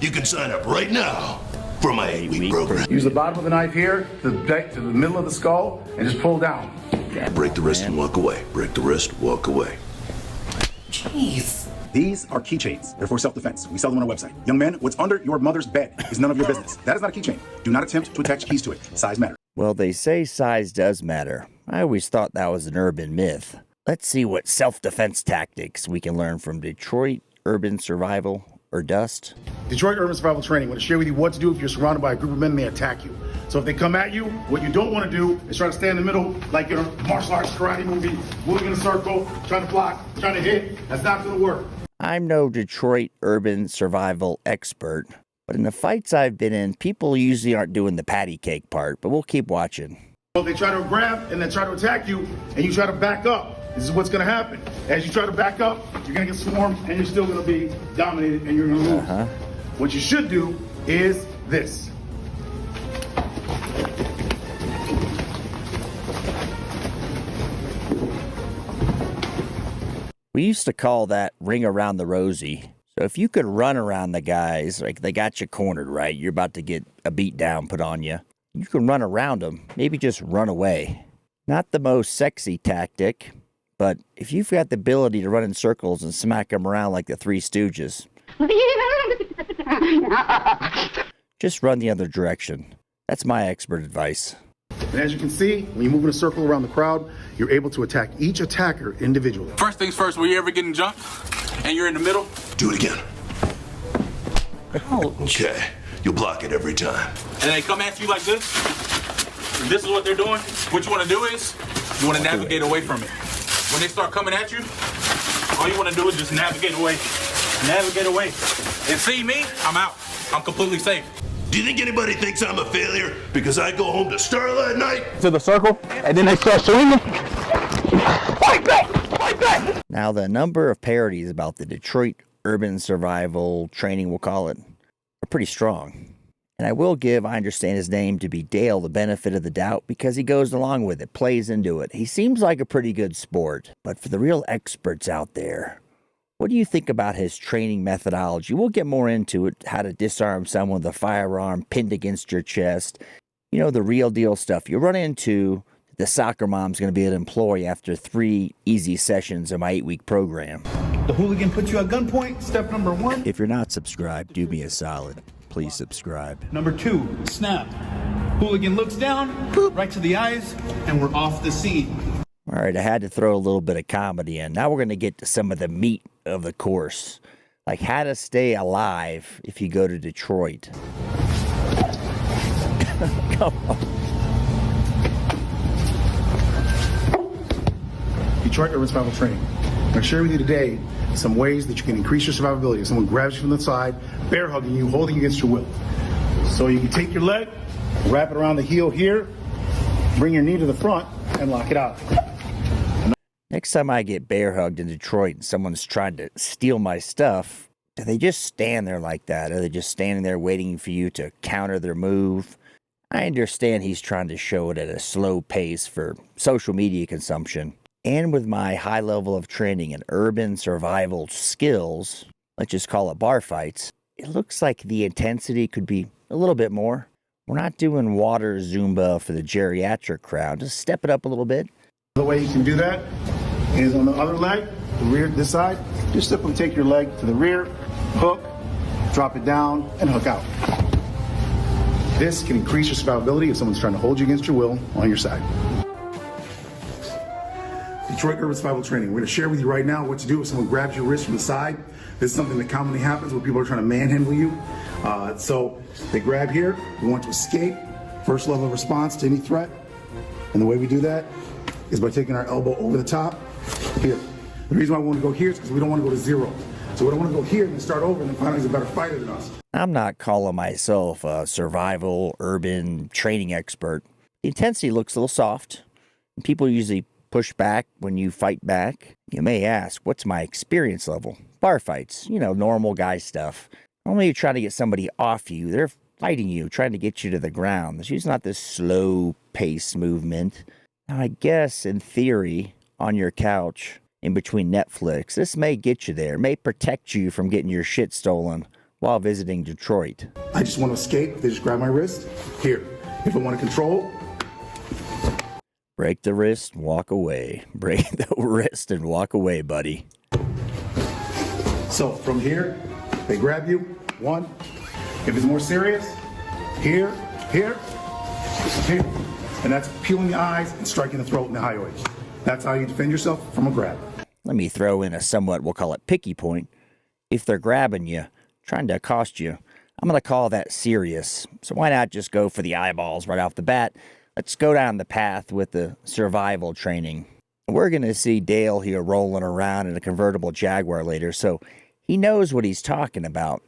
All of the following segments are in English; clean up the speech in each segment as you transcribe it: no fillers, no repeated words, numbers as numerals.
You can sign up right now for my 8-week program. Use the bottom of the knife here to the middle of the skull and just pull down. Break the wrist and walk away. Break the wrist, walk away. Jeez. These are keychains. They're for self-defense. We sell them on our website. Young man, what's under your mother's bed is none of your business. That is not a keychain. Do not attempt to attach keys to it. Size matters. Well, they say size does matter. I always thought that was an urban myth. Let's see what self-defense tactics we can learn from Detroit Urban Survival or Dust. Detroit Urban Survival Training. I'm going to share with you what to do if you're surrounded by a group of men and they attack you. So if they come at you, what you don't want to do is try to stay in the middle like in a martial arts karate movie, moving in a circle, trying to block, trying to hit. That's not going to work. I'm no Detroit urban survival expert, but in the fights I've been in, people usually aren't doing the patty cake part, but we'll keep watching. So if they try to grab and then try to attack you and you try to back up, this is what's going to happen. As you try to back up, you're going to get swarmed and you're still going to be dominated and you're going to lose. What you should do is this. We used to call that ring around the Rosie. So if you could run around the guys, like they got you cornered, right? You're about to get a beat down put on you. You can run around them, maybe just run away. Not the most sexy tactic, but if you've got the ability to run in circles and smack them around like the Three Stooges, just run the other direction. That's my expert advice. And as you can see, when you move in a circle around the crowd, you're able to attack each attacker individually. First things first, were you ever getting jumped and you're in the middle? Do it again. Okay, you'll block it every time. And they come at you like this. This is what they're doing. What you want to do is, you want to navigate away from it. When they start coming at you, all you want to do is just navigate away. Navigate away. And see me, I'm out. I'm completely safe. Do you think anybody thinks I'm a failure because I go home to Starlight night? To the circle, and then they start swinging. Fight back! Fight back! Now, the number of parodies about the Detroit urban survival training, we'll call it, are pretty strong. And I will give, I understand his name to be Dale, the benefit of the doubt because he goes along with it, plays into it. He seems like a pretty good sport. But for the real experts out there, what do you think about his training methodology? We'll get more into it, how to disarm someone with a firearm pinned against your chest. You know, the real deal stuff. You run into the soccer mom's going to be able to employ after 3 easy sessions of my 8-week program. The hooligan puts you at gunpoint, step number 1. If you're not subscribed, do me a solid. Please subscribe. Number 2, snap. Hooligan looks down, boop, right to the eyes, and we're off the scene. All right, I had to throw a little bit of comedy in. Now we're going to get to some of the meat of the course, like how to stay alive if you go to Detroit. Come on. Detroit Urban Survival Training. I'm going to share with you today some ways that you can increase your survivability. If someone grabs you from the side, bear hugging you, holding you against your will. So you can take your leg, wrap it around the heel here, bring your knee to the front, and lock it out. Next time I get bear hugged in Detroit and someone's trying to steal my stuff, do they just stand there like that? Are they just standing there waiting for you to counter their move? I understand he's trying to show it at a slow pace for social media consumption. And with my high level of training in urban survival skills, let's just call it bar fights, it looks like the intensity could be a little bit more. We're not doing water Zumba for the geriatric crowd. Just step it up a little bit. The way you can do that is on the other leg, the rear, this side. Just simply take your leg to the rear, hook, drop it down, and hook out. This can increase your survivability if someone's trying to hold you against your will on your side. Detroit Urban Survival Training. We're going to share with you right now what to do if someone grabs your wrist from the side. This is something that commonly happens when people are trying to manhandle you. So they grab here. We want to escape. First level of response to any threat. And the way we do that is by taking our elbow over the top here. The reason why we want to go here is because we don't want to go to 0. So we don't want to go here and start over and then find out he's a better fighter than us. I'm not calling myself a survival urban training expert. The intensity looks a little soft. People usually push back when you fight back. You may ask, what's my experience level? Bar fights, normal guy stuff. Only you're trying to get somebody off you. They're fighting you, trying to get you to the ground. It's usually not this slow pace movement. Now, I guess in theory, on your couch, in between Netflix. This may get you there, may protect you from getting your shit stolen while visiting Detroit. I just want to escape. They just grab my wrist. Here. If I want to control, break the wrist and walk away. Break the wrist and walk away, buddy. So from here, they grab you. One. If it's more serious, here, here, here. And that's peeling the eyes and striking the throat in the highway. That's how you defend yourself from a grab. Let me throw in a somewhat, we'll call it picky point. If they're grabbing you, trying to accost you, I'm going to call that serious. So why not just go for the eyeballs right off the bat? Let's go down the path with the survival training. We're going to see Dale here rolling around in a convertible Jaguar later, so he knows what he's talking about.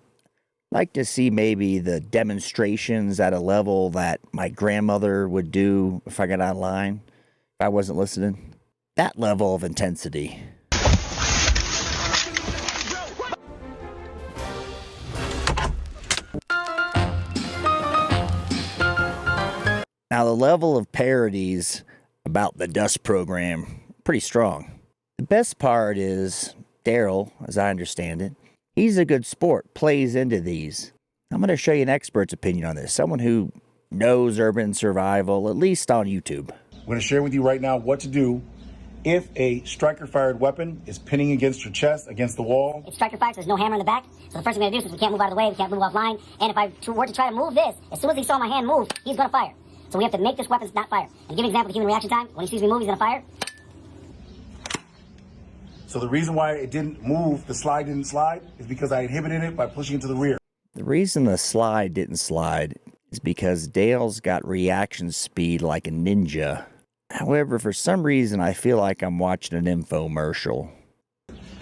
I'd like to see maybe the demonstrations at a level that my grandmother would do if I got online, if I wasn't listening. That level of intensity. Now, the level of parodies about the Dust program, pretty strong. The best part is Daryl, as I understand it, he's a good sport, plays into these. I'm going to show you an expert's opinion on this, someone who knows urban survival, at least on YouTube. I'm going to share with you right now what to do if a striker-fired weapon is pinning against your chest, against the wall. It's striker-fired, so there's no hammer in the back. So the first thing we're going to do is we can't move out of the way, we can't move offline. And if I were to try to move this, as soon as he saw my hand move, he's going to fire. So we have to make this weapon not fire. And give an example of human reaction time. When he sees me move, he's going to fire. So the reason why it didn't move, the slide didn't slide, is because I inhibited it by pushing it to the rear. The reason the slide didn't slide is because Dale's got reaction speed like a ninja. However, for some reason, I feel like I'm watching an infomercial.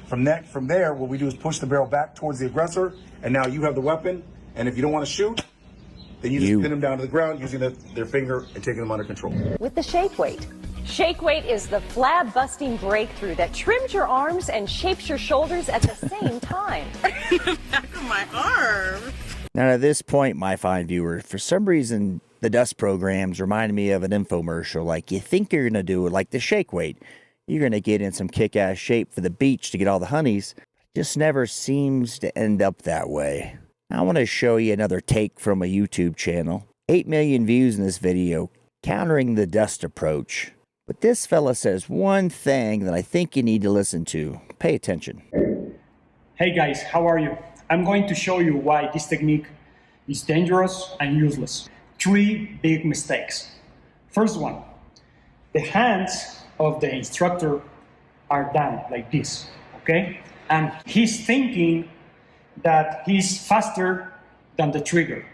From there, what we do is push the barrel back towards the aggressor, and now you have the weapon, and if you don't want to shoot, then you just pin them down to the ground using their finger and taking them under control. With the shake weight. Shake weight is the flab-busting breakthrough that trims your arms and shapes your shoulders at the same time. The back of my arm. Now, at this point, my fine viewer, for some reason, the Dust programs remind me of an infomercial. Like, you think you're going to do it like the shake weight. You're going to get in some kick-ass shape for the beach to get all the honeys. It just never seems to end up that way. I want to show you another take from a YouTube channel. 8 million views in this video, countering the Dust approach. But this fella says one thing that I think you need to listen to. Pay attention. Hey guys, how are you? I'm going to show you why this technique is dangerous and useless. 3 big mistakes. First one, the hands of the instructor are down like this, okay? And he's thinking that he's faster than the trigger,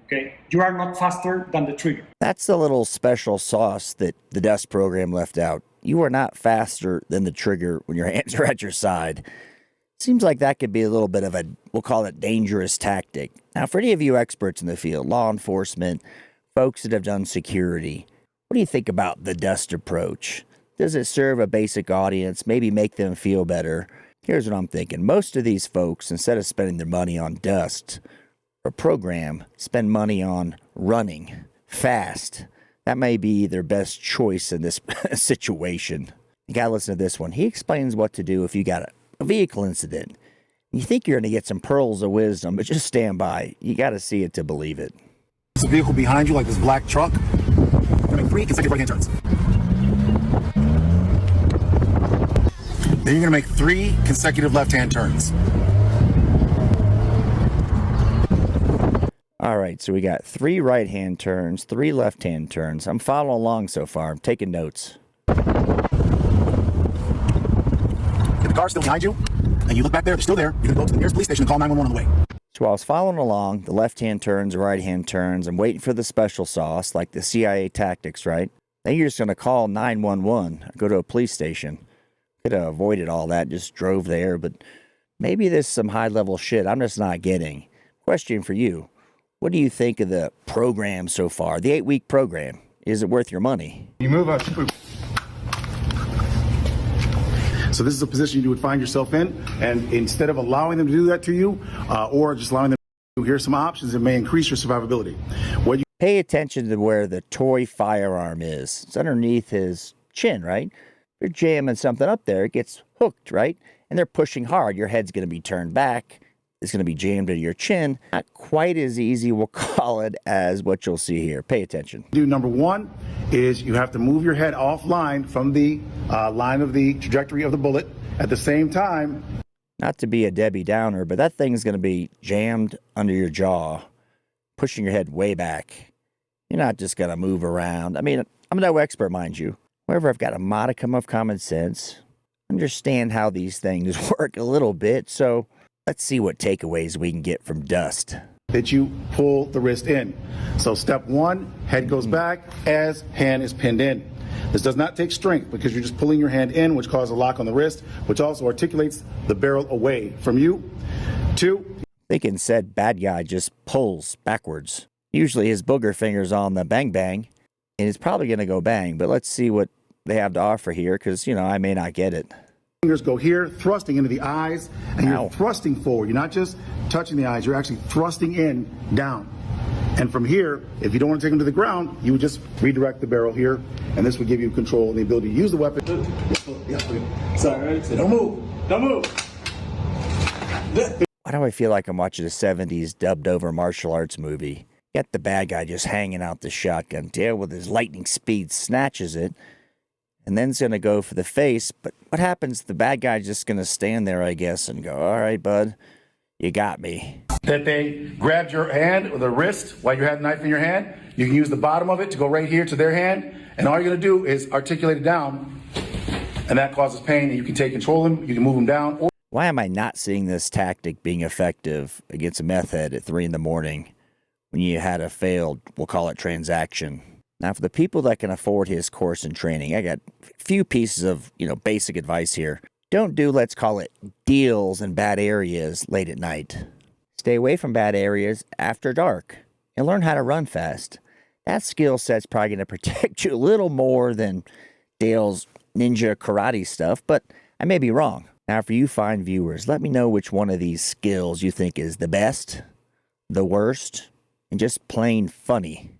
okay? You are not faster than the trigger. That's the little special sauce that the Dust program left out. You are not faster than the trigger when your hands are at your side. Seems like that could be a little bit of a, we'll call it, dangerous tactic. Now, for any of you experts in the field, law enforcement, folks that have done security, what do you think about the Dust approach? Does it serve a basic audience, maybe make them feel better? Here's what I'm thinking. Most of these folks, instead of spending their money on Dust or program, spend money on running fast. That may be their best choice in this situation. You gotta listen to this one. He explains what to do if you got a vehicle incident. You think you're gonna get some pearls of wisdom, but just stand by. You gotta see it to believe it. There's a vehicle behind you, like this black truck. Make 3 consecutive right-hand turns. Then you're gonna make 3 consecutive left-hand turns. All right, so we got 3 right-hand turns, 3 left-hand turns. I'm following along so far. I'm taking notes. If the car's still behind you, and you look back there, they're still there, you're gonna go to the nearest police station and call 911 on the way. So I was following along, the left-hand turns, right-hand turns. I'm waiting for the special sauce, like the CIA tactics, right? Then you're just going to call 911, go to a police station. Could have avoided all that, just drove there, but maybe there's some high-level shit I'm just not getting. Question for you. What do you think of the program so far, the 8-week program? Is it worth your money? You move up. So this is a position you would find yourself in, and instead of allowing them to do that to you, or just allowing them to, here's some options that may increase your survivability. Pay attention to where the toy firearm is. It's underneath his chin, right? They're jamming something up there. It gets hooked, right? And they're pushing hard. Your head's going to be turned back. It's going to be jammed into your chin. Not quite as easy, we'll call it, as what you'll see here. Pay attention. Number one is you have to move your head offline from the line of the trajectory of the bullet. At the same time, not to be a Debbie Downer, but that thing's going to be jammed under your jaw, pushing your head way back. You're not just going to move around. I mean, I'm no expert, mind you. However, I've got a modicum of common sense. Understand how these things work a little bit, so let's see what takeaways we can get from Dust. That you pull the wrist in. So step one, head goes back as hand is pinned in. This does not take strength because you're just pulling your hand in, which causes a lock on the wrist, which also articulates the barrel away from you. Two. Thinking said bad guy just pulls backwards. Usually his booger finger's on the bang bang, and it's probably going to go bang, but let's see what they have to offer here, because, you know, I may not get it. Fingers go here, thrusting into the eyes, and you're thrusting forward. You're not just touching the eyes, you're actually thrusting in, down. And from here, if you don't want to take them to the ground, you would just redirect the barrel here, and this would give you control and the ability to use the weapon. Sorry, don't move. Don't move. Why do I feel like I'm watching a 70s dubbed over martial arts movie? Got the bad guy just hanging out the shotgun tail with his lightning speed, snatches it, and then's going to go for the face. But what happens? The bad guy's just going to stand there, I guess, and go, all right, bud, you got me. That they grabbed your hand or the wrist while you had the knife in your hand. You can use the bottom of it to go right here to their hand, and all you're going to do is articulate it down, and that causes pain, and you can take control of them, you can move them down. Why am I not seeing this tactic being effective against a meth head at 3 in the morning when you had a failed, we'll call it, transaction? Now, for the people that can afford his course and training, I got a few pieces of, basic advice here. Don't do, let's call it, deals in bad areas late at night. Stay away from bad areas after dark and learn how to run fast. That skill set's probably going to protect you a little more than Dale's ninja karate stuff, but I may be wrong. Now, for you fine viewers, let me know which one of these skills you think is the best, the worst, and just plain funny.